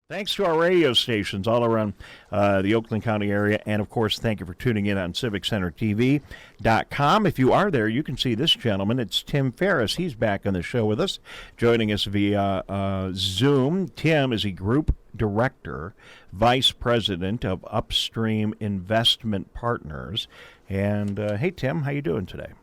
Thanks to our radio stations all around the Oakland County area. And, of course, thank you for tuning in on CivicCenterTV.com. If you are there, you can see this gentleman. It's Tim Farris. He's back on the show with us, joining us via Zoom. Tim is a group director, vice president of Upstream Investment Partners. And, hey, Tim, how you doing today?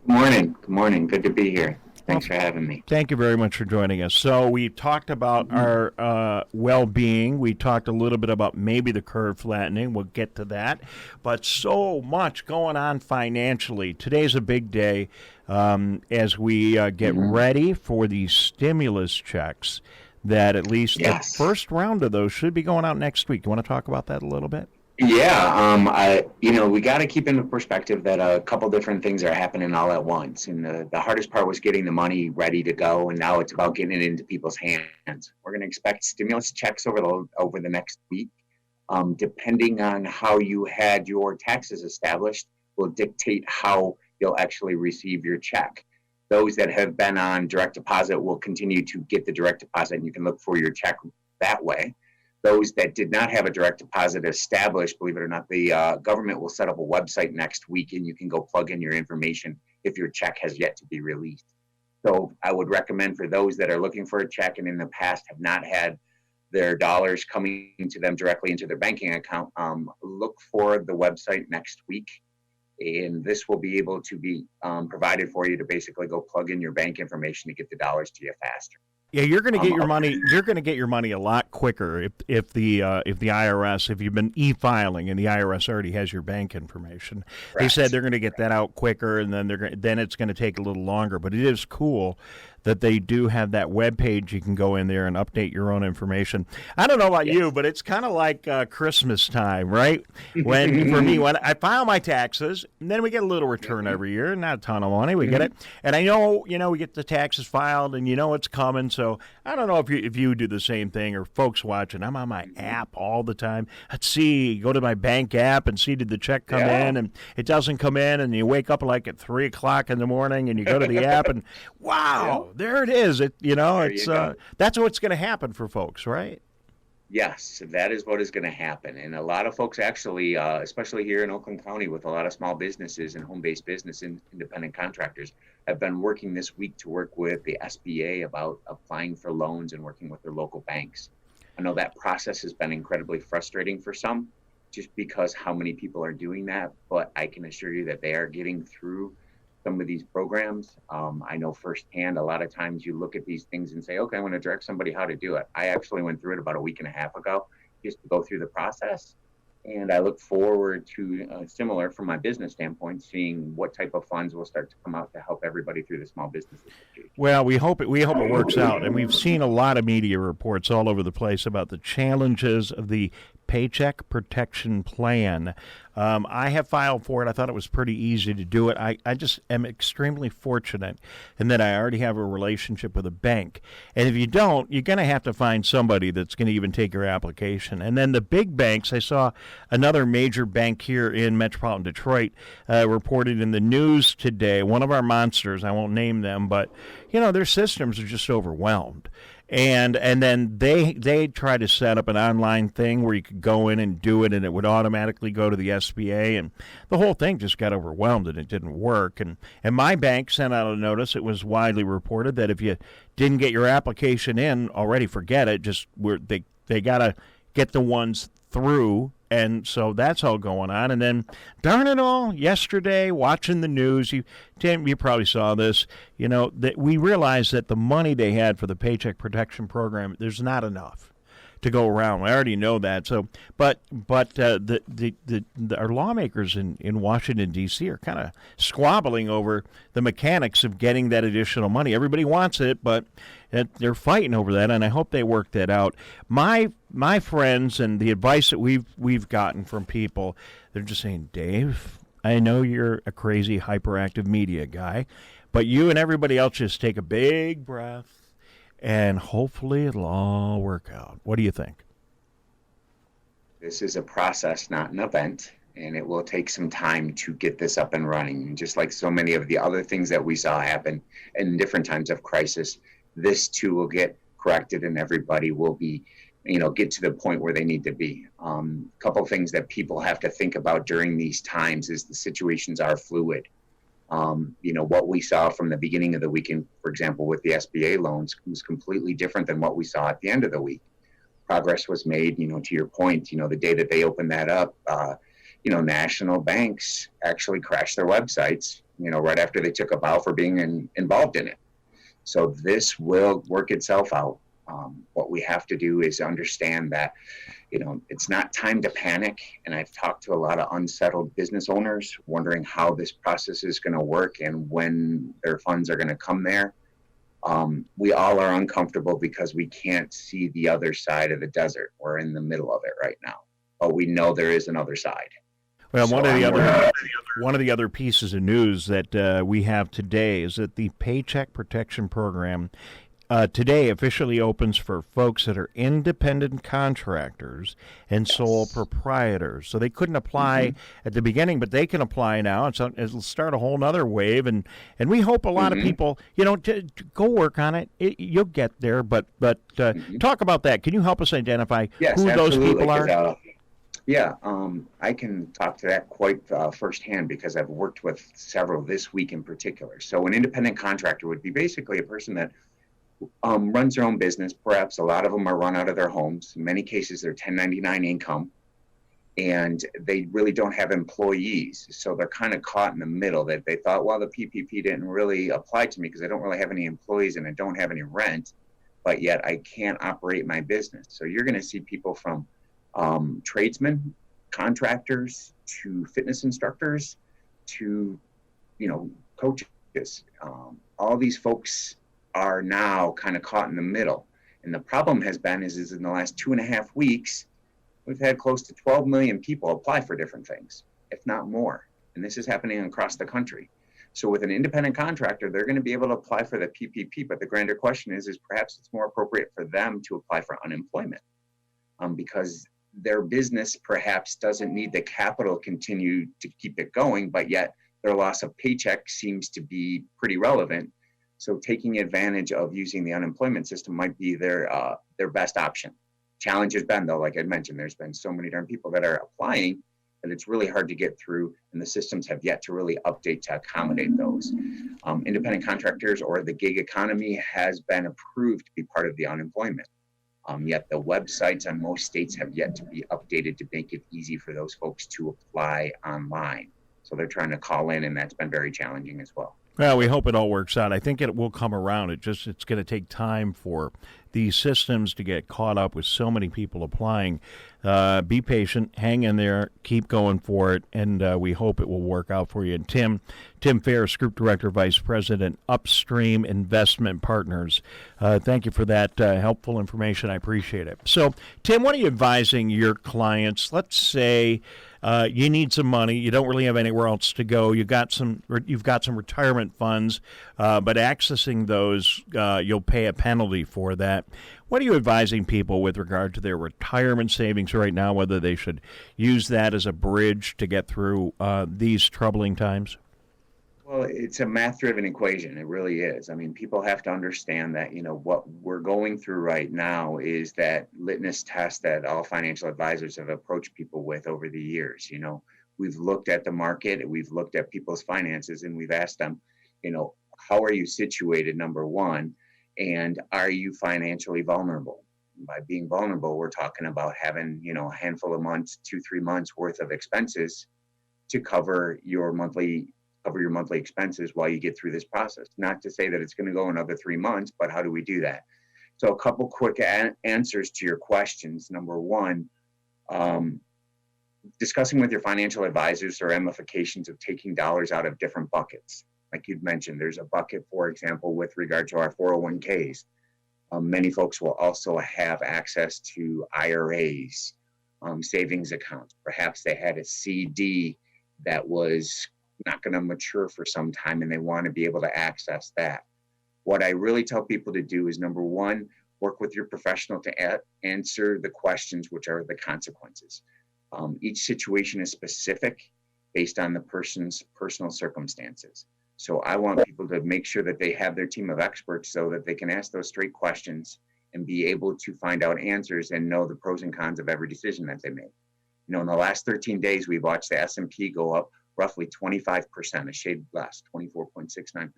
Good morning. Good morning. Good to be here. Thanks for having me. Thank you very much for joining us. So we talked about our well-being. We talked a little bit about maybe the curve flattening. We'll get to that. But so much going on financially. Today's a big day as we get ready for these stimulus checks that at least the first round of those should be going out next week. Do you want to talk about that a little bit? Yeah, we got to keep into perspective that a couple different things are happening all at once. And the hardest part was getting the money ready to go, and now it's about getting it into people's hands. We're going to expect stimulus checks over the next week. Depending on how you had your taxes established will dictate how you'll actually receive your check. Those that have been on direct deposit will continue to get the direct deposit, and you can look for your check that way. Those that did not have a direct deposit established, believe it or not, the government will set up a website next week, and you can go plug in your information if your check has yet to be released. So I would recommend for those that are looking for a check and in the past have not had their dollars coming to them directly into their banking account, look for the website next week. And this will be able to be provided for you to basically go plug in your bank information to get the dollars to you faster. Yeah, you're going to get your money. You're going to get your money a lot quicker if the IRS, if you've been e-filing and the IRS already has your bank information. Correct. They said they're going to get that out quicker, and then it's going to take a little longer. But it is cool that they do have that web page. You can go in there and update your own information. I don't know about you, but it's kind of like Christmas time, right? For me, when I file my taxes, and then we get a little return every year, not a ton of money, we get it. And I know, we get the taxes filed, and it's coming. So I don't know if you do the same thing or folks watching. I'm on my app all the time. Let's see, go to my bank app and see did the check come in, and it doesn't come in, and you wake up like at 3 o'clock in the morning, and you go to the app, and wow. There it is. That's what's going to happen for folks, right? Yes, that is what is going to happen. And a lot of folks actually, especially here in Oakland County with a lot of small businesses and home-based business and independent contractors, have been working this week to work with the SBA about applying for loans and working with their local banks. I know that process has been incredibly frustrating for some just because how many people are doing that, but I can assure you that they are getting through some of these programs. I know firsthand, a lot of times you look at these things and say, okay, I want to direct somebody how to do it. I actually went through it about a week and a half ago just to go through the process. And I look forward to similar from my business standpoint, seeing what type of funds will start to come out to help everybody through the small business. Well, we hope it works out. And we've seen a lot of media reports all over the place about the challenges of the Paycheck Protection Plan. I have filed for it. I thought it was pretty easy to do it. I just am extremely fortunate in that I already have a relationship with a bank. And if you don't, you're going to have to find somebody that's going to even take your application. And then the big banks, I saw another major bank here in metropolitan Detroit reported in the news today, one of our monsters, I won't name them, but, their systems are just overwhelmed. And then they try to set up an online thing where you could go in and do it, and it would automatically go to the SBA, and the whole thing just got overwhelmed, and it didn't work. And my bank sent out a notice. It was widely reported that if you didn't get your application in already, forget it. They got to get the ones through. And so that's all going on. And then, darn it all, yesterday, watching the news, Tim, you probably saw this, that we realized that the money they had for the Paycheck Protection Program, there's not enough to go around. I already know that. So, but our lawmakers in Washington, D.C. are kind of squabbling over the mechanics of getting that additional money. Everybody wants it, but they're fighting over that, and I hope they work that out. My friends and the advice that we've gotten from people, they're just saying, Dave, I know you're a crazy hyperactive media guy, but you and everybody else just take a big breath, and hopefully it'll all work out. What do you think? This is a process, not an event, and it will take some time to get this up and running. And just like so many of the other things that we saw happen in different times of crisis, this too will get corrected, and everybody will be get to the point where they need to be. A couple of things that people have to think about during these times is the situations are fluid. What we saw from the beginning of the weekend, for example, with the SBA loans was completely different than what we saw at the end of the week. Progress was made, to your point, the day that they opened that up, national banks actually crashed their websites, right after they took a bow for being involved in it. So this will work itself out. What we have to do is understand that, it's not time to panic. And I've talked to a lot of unsettled business owners wondering how this process is going to work and when their funds are going to come there. We all are uncomfortable because we can't see the other side of the desert. We're in the middle of it right now, but we know there is another side. Well, one of the other pieces of news that we have today is that the Paycheck Protection Program today officially opens for folks that are independent contractors and sole proprietors. So they couldn't apply at the beginning, but they can apply now. It'll start a whole other wave, and we hope a lot of people, to go work on it. You'll get there, but talk about that. Can you help us identify who those people are? I can talk to that quite firsthand because I've worked with several this week in particular. So an independent contractor would be basically a person that runs their own business. Perhaps a lot of them are run out of their homes. In many cases, they're 1099 income, and they really don't have employees. So they're kind of caught in the middle that they thought, well, the PPP didn't really apply to me because I don't really have any employees and I don't have any rent, but yet I can't operate my business. So you're going to see people from tradesmen, contractors, to fitness instructors, to, coaches. All these folks are now kind of caught in the middle. And the problem has been is in the last 2.5 weeks, we've had close to 12 million people apply for different things, if not more. And this is happening across the country. So with an independent contractor, they're going to be able to apply for the PPP. But the grander question is perhaps it's more appropriate for them to apply for unemployment because their business perhaps doesn't need the capital continue to keep it going, but yet their loss of paycheck seems to be pretty relevant. So taking advantage of using the unemployment system might be their best option. Challenge has been, though, like I mentioned, there's been so many darn people that are applying that it's really hard to get through, and the systems have yet to really update to accommodate those. Independent contractors or the gig economy has been approved to be part of the unemployment. Yet the websites on most states have yet to be updated to make it easy for those folks to apply online. So they're trying to call in, and that's been very challenging as well. Well, we hope it all works out. I think it will come around. It's going to take time for these systems to get caught up with so many people applying. Be patient, hang in there, keep going for it, and we hope it will work out for you. And Tim Farris, Group Director, Vice President, Upstream Investment Partners. Thank you for that helpful information. I appreciate it. So, Tim, what are you advising your clients? Let's say you need some money. You don't really have anywhere else to go. You've got some retirement funds, but accessing those, you'll pay a penalty for that. What are you advising people with regard to their retirement savings right now, whether they should use that as a bridge to get through these troubling times? Well, it's a math-driven equation. It really is. I mean, people have to understand that, what we're going through right now is that litmus test that all financial advisors have approached people with over the years. We've looked at the market, we've looked at people's finances, and we've asked them, how are you situated, number one, and are you financially vulnerable? By being vulnerable, we're talking about having, a handful of months, 2-3 months worth of expenses to cover your monthly expenses while you get through this process. Not to say that it's going to go another 3 months, but how do we do that? So a couple quick answers to your questions. Number one, discussing with your financial advisors the ramifications of taking dollars out of different buckets. Like you'd mentioned, there's a bucket, for example, with regard to our 401ks. Many folks will also have access to IRAs, savings accounts. Perhaps they had a CD that was not going to mature for some time and they want to be able to access that. What I really tell people to do is, number one, work with your professional to answer the questions, which are the consequences. Each situation is specific based on the person's personal circumstances. So I want people to make sure that they have their team of experts so that they can ask those straight questions and be able to find out answers and know the pros and cons of every decision that they make. In the last 13 days, we've watched the S&P go up roughly 25%, a shade less, 24.69%,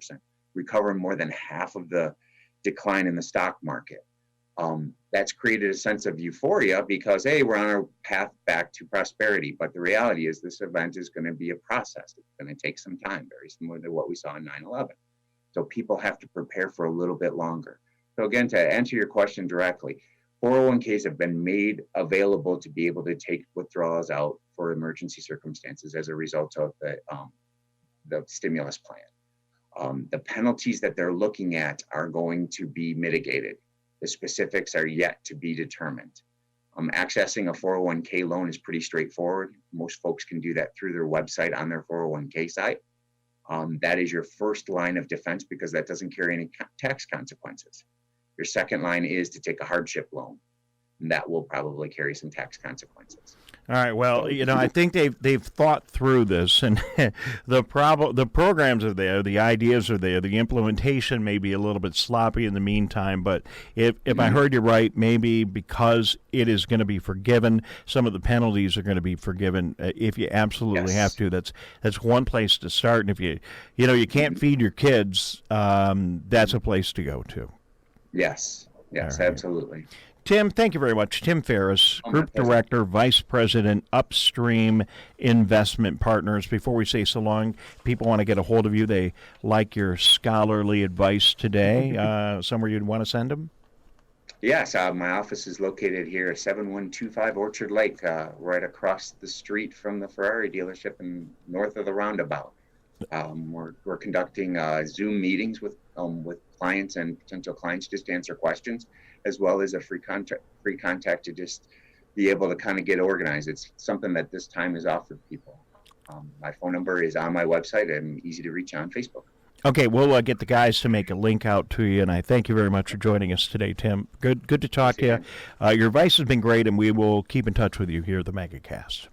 recovering more than half of the decline in the stock market. That's created a sense of euphoria because, hey, we're on our path back to prosperity. But the reality is this event is going to be a process. It's going to take some time, very similar to what we saw in 9/11. So people have to prepare for a little bit longer. So again, to answer your question directly, 401ks have been made available to be able to take withdrawals out for emergency circumstances as a result of the stimulus plan. The penalties that they're looking at are going to be mitigated. The specifics are yet to be determined. Accessing a 401k loan is pretty straightforward. Most folks can do that through their website on their 401k site. That is your first line of defense because that doesn't carry any tax consequences. Your second line is to take a hardship loan, and that will probably carry some tax consequences. All right. Well, I think they've thought through this, and the programs are there, the ideas are there, the implementation may be a little bit sloppy in the meantime. But if I heard you right, maybe because it is going to be forgiven, some of the penalties are going to be forgiven. If you absolutely have to, that's one place to start. And if you can't feed your kids, that's a place to go to. Yes, right. Absolutely. Tim, thank you very much. Tim Farris, Group Director, Vice President, Upstream Investment Partners. Before we say so long, people want to get a hold of you. They like your scholarly advice today. Somewhere you'd want to send them? Yes, my office is located here at 7125 Orchard Lake, right across the street from the Ferrari dealership and north of the roundabout. We're conducting Zoom meetings with clients and potential clients just to answer questions, as well as a free contact to just be able to kind of get organized. It's something that this time is offered people. My phone number is on my website and easy to reach on Facebook. Okay, we'll get the guys to make a link out to you, and I thank you very much for joining us today, Tim. Good to talk to you. Your advice has been great, and we will keep in touch with you here at the MegaCast.